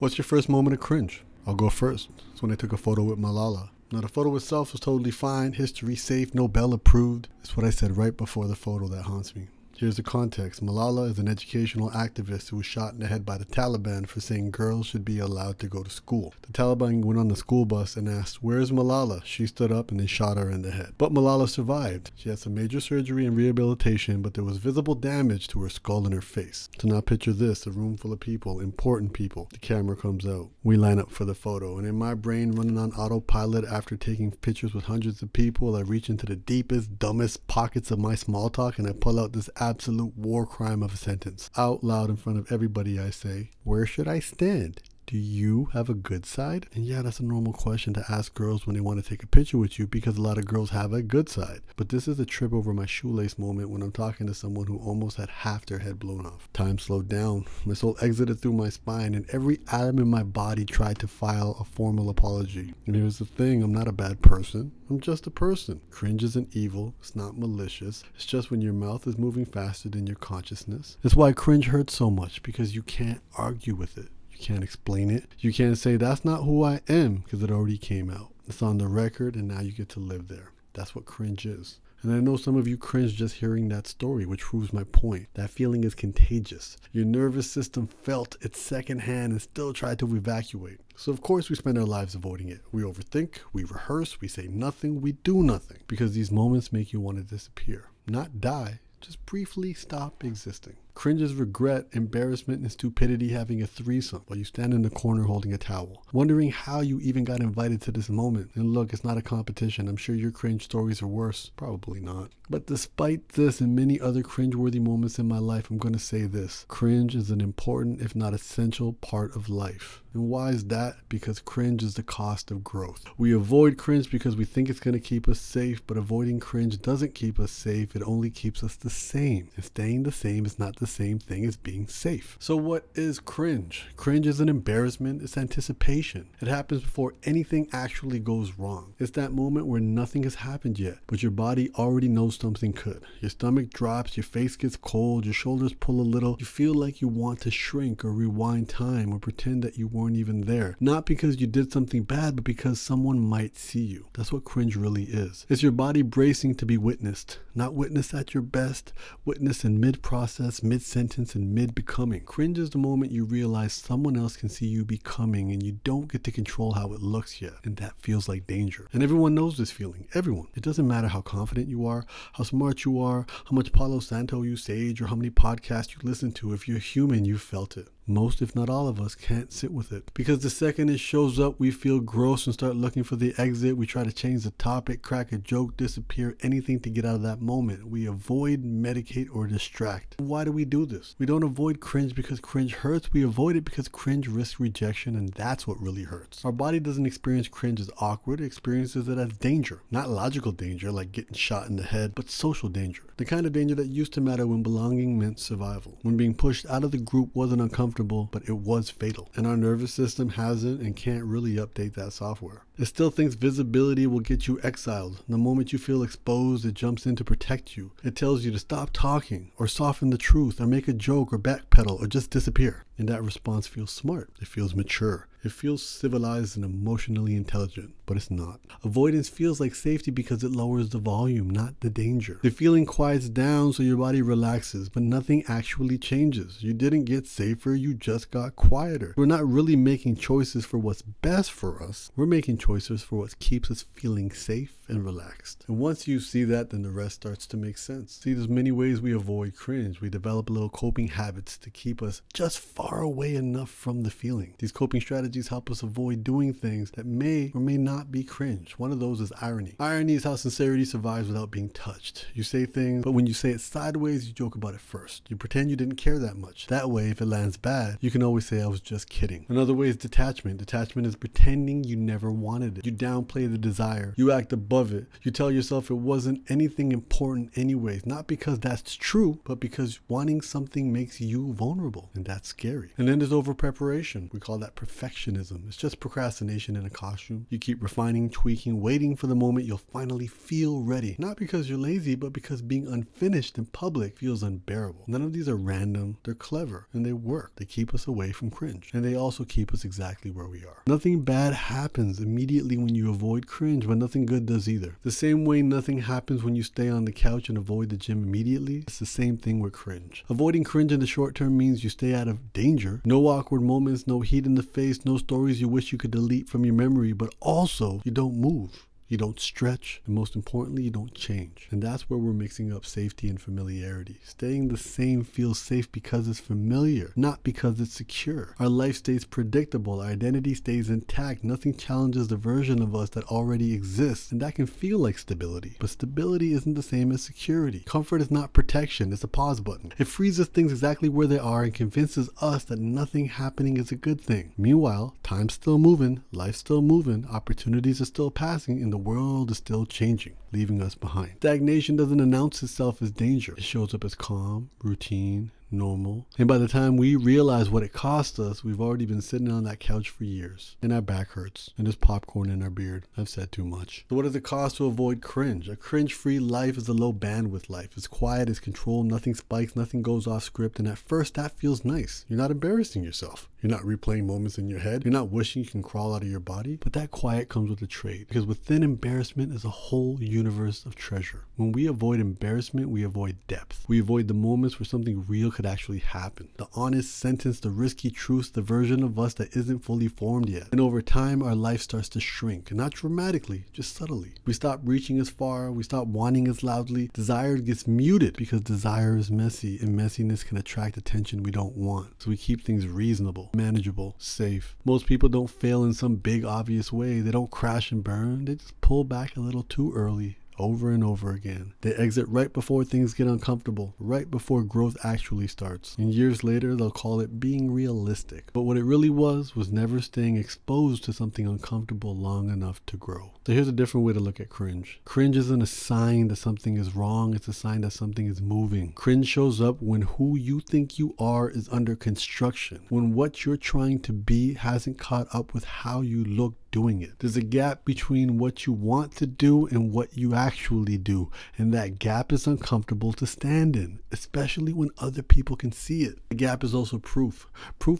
What's your first moment of cringe? I'll go first. It's when I took a photo with Malala. Now, the photo itself was totally fine, history safe, Nobel approved. It's what I said right before the photo that haunts me. Here's the context. Malala is an educational activist who was shot in the head by the Taliban for saying girls should be allowed to go to school. The Taliban went on the school bus and asked, "Where's Malala?" She stood up and they shot her in the head. But Malala survived. She had some major surgery and rehabilitation, but there was visible damage to her skull and her face. So now picture this, a room full of people, important people. The camera comes out. We line up for the photo, and in my brain running on autopilot after taking pictures with hundreds of people, I reach into the deepest, dumbest pockets of my small talk and I pull out this absolute war crime of a sentence. Out loud in front of everybody I say, "Where should I stand? Do you have a good side?" And yeah, that's a normal question to ask girls when they want to take a picture with you because a lot of girls have a good side. But this is a trip over my shoelace moment when I'm talking to someone who almost had half their head blown off. Time slowed down. My soul exited through my spine and every atom in my body tried to file a formal apology. And here's the thing, I'm not a bad person. I'm just a person. Cringe isn't evil. It's not malicious. It's just when your mouth is moving faster than your consciousness. It's why cringe hurts so much, because you can't argue with it. You can't explain it. You can't say that's not who I am because it already came out. It's on the record and now you get to live there. That's what cringe is. And I know some of you cringe just hearing that story, which proves my point. That feeling is contagious. Your nervous system felt it secondhand and still tried to evacuate. So of course we spend our lives avoiding it. We overthink, we rehearse, we say nothing, we do nothing. Because these moments make you want to disappear. Not die, just briefly stop existing. Cringe is regret, embarrassment, and stupidity having a threesome while you stand in the corner holding a towel, wondering how you even got invited to this moment. And look, it's not a competition. I'm sure your cringe stories are worse. Probably not. But despite this and many other cringe-worthy moments in my life, I'm going to say this. Cringe is an important, if not essential, part of life. And why is that? Because cringe is the cost of growth. We avoid cringe because we think it's going to keep us safe, but avoiding cringe doesn't keep us safe. It only keeps us the same. And staying the same is not the same thing as being safe. So what is cringe? Cringe is an embarrassment. It's anticipation. It happens before anything actually goes wrong. It's that moment where nothing has happened yet, but your body already knows something could. Your stomach drops, your face gets cold, your shoulders pull a little. You feel like you want to shrink or rewind time or pretend that you weren't even there. Not because you did something bad, but because someone might see you. That's what cringe really is. It's your body bracing to be witnessed. Not witnessed at your best, witnessed in mid-process, mid-sentence, and mid-becoming. Cringe is the moment you realize someone else can see you becoming and you don't get to control how it looks yet. And that feels like danger. And everyone knows this feeling. Everyone. It doesn't matter how confident you are, how smart you are, how much Palo Santo you sage, or how many podcasts you listen to. If you're human, you've felt it. Most, if not all of us, can't sit with it. Because the second it shows up, we feel gross and start looking for the exit. We try to change the topic, crack a joke, disappear, anything to get out of that moment. We avoid, medicate, or distract. Why do we do this? We don't avoid cringe because cringe hurts. We avoid it because cringe risks rejection, and that's what really hurts. Our body doesn't experience cringe as awkward. It experiences it as danger. Not logical danger like getting shot in the head, but social danger. The kind of danger that used to matter when belonging meant survival. When being pushed out of the group wasn't uncomfortable, but it was fatal. And our nervous system hasn't and can't really update that software. It still thinks visibility will get you exiled. The moment you feel exposed, it jumps in to protect you. It tells you to stop talking or soften the truth or make a joke or backpedal or just disappear. And that response feels smart. It feels mature. It feels civilized and emotionally intelligent, but it's not. Avoidance feels like safety because it lowers the volume, not the danger. The feeling quiets down so your body relaxes, but nothing actually changes. You didn't get safer, you just got quieter. We're not really making choices for what's best for us. We're making choices for what keeps us feeling safe and relaxed. And once you see that, then the rest starts to make sense. See, there's many ways we avoid cringe. We develop little coping habits to keep us just far away enough from the feeling. These coping strategies help us avoid doing things that may or may not be cringe. One of those is irony. Irony is how sincerity survives without being touched. You say things, but when you say it sideways, you joke about it first. You pretend you didn't care that much. That way, if it lands bad, you can always say, "I was just kidding." Another way is detachment. Detachment is pretending you never wanted it. You downplay the desire. You act above it. You tell yourself it wasn't anything important anyways. Not because that's true, but because wanting something makes you vulnerable. And that's scary. And then there's over preparation. We call that perfectionism. perfectionism. It's just procrastination in a costume. You keep refining, tweaking, waiting for the moment you'll finally feel ready. Not because you're lazy, but because being unfinished in public feels unbearable. None of these are random. They're clever and they work. They keep us away from cringe, and they also keep us exactly where we are. Nothing bad happens immediately when you avoid cringe, but nothing good does either. The same way nothing happens when you stay on the couch and avoid the gym immediately, it's the same thing with cringe. Avoiding cringe in the short term means you stay out of danger. No awkward moments, no heat in the face, no stories you wish you could delete from your memory, but also you don't move. You don't stretch, and most importantly, you don't change. And that's where we're mixing up safety and familiarity. Staying the same feels safe because it's familiar, not because it's secure. Our life stays predictable, our identity stays intact, nothing challenges the version of us that already exists, and that can feel like stability. But stability isn't the same as security. Comfort is not protection, it's a pause button. It freezes things exactly where they are and convinces us that nothing happening is a good thing. Meanwhile, time's still moving, life's still moving, opportunities are still passing, and the world is still changing, leaving us behind. Stagnation doesn't announce itself as danger. It shows up as calm, routine, normal. And by the time we realize what it cost us, we've already been sitting on that couch for years. And our back hurts. And there's popcorn in our beard. I've said too much. So what does it cost to avoid cringe? A cringe-free life is a low bandwidth life. It's quiet, it's controlled, nothing spikes, nothing goes off script. And at first that feels nice. You're not embarrassing yourself. You're not replaying moments in your head. You're not wishing you can crawl out of your body. But that quiet comes with a trade. Because within embarrassment is a whole universe of treasure. When we avoid embarrassment, we avoid depth. We avoid the moments where something real could actually happen. The honest sentence, the risky truths, the version of us that isn't fully formed yet. And over time, our life starts to shrink. And not dramatically, just subtly. We stop reaching as far. We stop wanting as loudly. Desire gets muted because desire is messy. And messiness can attract attention we don't want. So we keep things reasonable, manageable, safe. Most people don't fail in some big obvious way. They don't crash and burn. They just pull back a little too early. Over and over again. They exit right before things get uncomfortable, right before growth actually starts. And years later, they'll call it being realistic. But what it really was never staying exposed to something uncomfortable long enough to grow. So here's a different way to look at cringe. Cringe isn't a sign that something is wrong, it's a sign that something is moving. Cringe shows up when who you think you are is under construction, when what you're trying to be hasn't caught up with how you look doing it. There's a gap between what you want to do and what you actually do, and that gap is uncomfortable to stand in, especially when other people can see it. The gap is also proof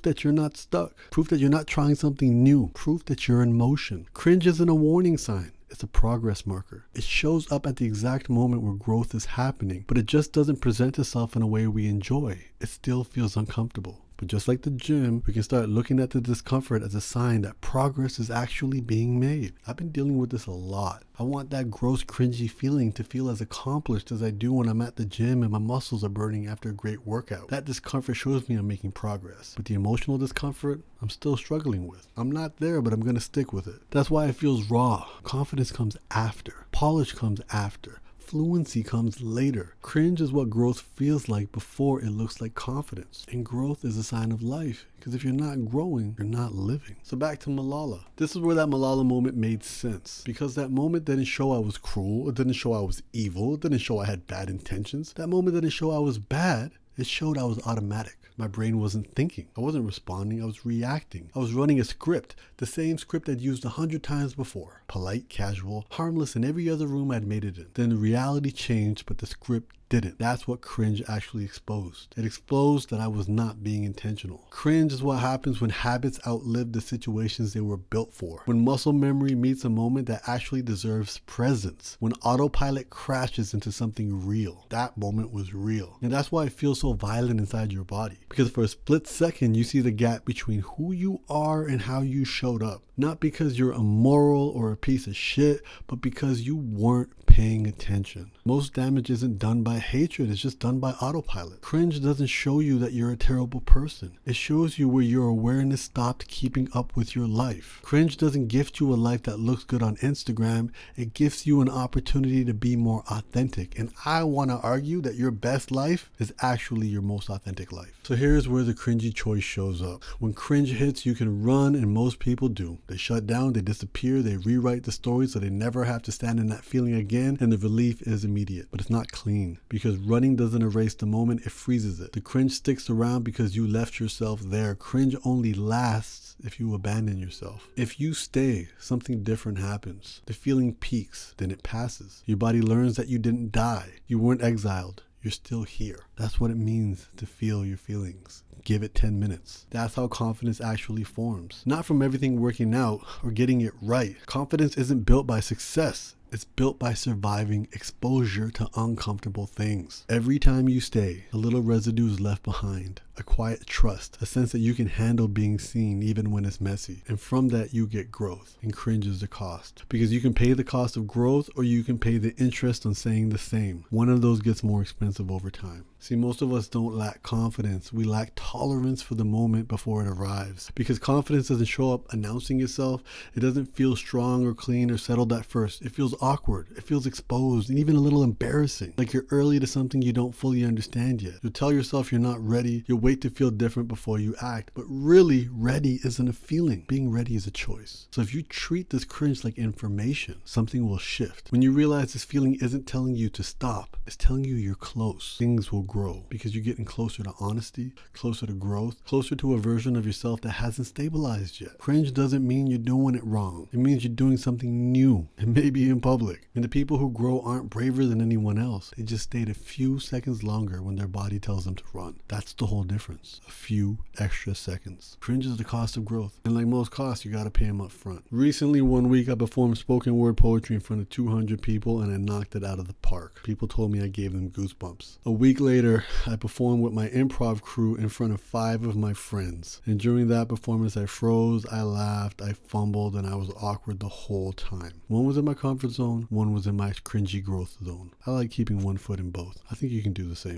that you're not stuck, proof that you're not trying something new, proof that you're in motion. Cringe isn't a warning sign. It's a progress marker. It shows up at the exact moment where growth is happening, but it just doesn't present itself in a way we enjoy. It still feels uncomfortable. But just like the gym, we can start looking at the discomfort as a sign that progress is actually being made. I've been dealing with this a lot. I want that gross, cringy feeling to feel as accomplished as I do when I'm at the gym and my muscles are burning after a great workout. That discomfort shows me I'm making progress. But the emotional discomfort, I'm still struggling with. I'm not there, but I'm going to stick with it. That's why it feels raw. Confidence comes after. Polish comes after. Fluency comes later. Cringe is what growth feels like before it looks like confidence. And growth is a sign of life, because if you're not growing, you're not living. So back to Malala. This is where that Malala moment made sense, because that moment didn't show I was cruel, it didn't show I was evil, it didn't show I had bad intentions. That moment didn't show I was bad, it showed I was automatic. My brain wasn't thinking. I wasn't responding. I was reacting. I was running a script, the same script I'd used 100 times before. Polite, casual, harmless in every other room I'd made it in. Then the reality changed, but the script didn't. That's what cringe actually exposed. It exposed that I was not being intentional. Cringe is what happens when habits outlive the situations they were built for. When muscle memory meets a moment that actually deserves presence. When autopilot crashes into something real. That moment was real. And that's why it feels so violent inside your body. Because for a split second, you see the gap between who you are and how you showed up. Not because you're immoral or a piece of shit, but because you weren't paying attention. Most damage isn't done by hatred, it's just done by autopilot. Cringe doesn't show you that you're a terrible person. It shows you where your awareness stopped keeping up with your life. Cringe doesn't gift you a life that looks good on Instagram, it gives you an opportunity to be more authentic. And I want to argue that your best life is actually your most authentic life. So here's where the cringy choice shows up. When cringe hits, you can run, and most people do. They shut down, they disappear, they rewrite the story so they never have to stand in that feeling again. again, and the relief is immediate. But it's not clean, because running doesn't erase the moment, it freezes it. The cringe sticks around because you left yourself there. Cringe only lasts if you abandon yourself. If you stay, something different happens. The feeling peaks, then it passes. Your body learns that you didn't die. You weren't exiled. You're still here. That's what it means to feel your feelings. Give it 10 minutes. That's how confidence actually forms. Not from everything working out or getting it right. Confidence isn't built by success. It's built by surviving exposure to uncomfortable things. Every time you stay, a little residue is left behind. A quiet trust, a sense that you can handle being seen even when it's messy. And from that you get growth, and cringe is the cost. Because you can pay the cost of growth, or you can pay the interest on saying the same. One of those gets more expensive over time. See, most of us don't lack confidence. We lack tolerance for the moment before it arrives. Because confidence doesn't show up announcing itself. It doesn't feel strong or clean or settled at first. It feels awkward. It feels exposed and even a little embarrassing. Like you're early to something you don't fully understand yet. You'll tell yourself you're not ready. You'll wait to feel different before you act. But really, ready isn't a feeling. Being ready is a choice. So if you treat this cringe like information, something will shift. When you realize this feeling isn't telling you to stop, it's telling you you're close. Things will grow because you're getting closer to honesty, closer to growth, closer to a version of yourself that hasn't stabilized yet. Cringe doesn't mean you're doing it wrong. It means you're doing something new, and maybe in public. And the people who grow aren't braver than anyone else. They just stayed a few seconds longer when their body tells them to run. That's the whole difference. A few extra seconds. Cringe is the cost of growth. And like most costs, you gotta pay them up front. Recently, one week, I performed spoken word poetry in front of 200 people, and I knocked it out of the park. People told me I gave them goosebumps. A week later, I performed with my improv crew in front of 5 of my friends. And during that performance, I froze, I laughed, I fumbled, and I was awkward the whole time. One was in my comfort zone, one was in my cringy growth zone. I like keeping one foot in both. I think you can do the same.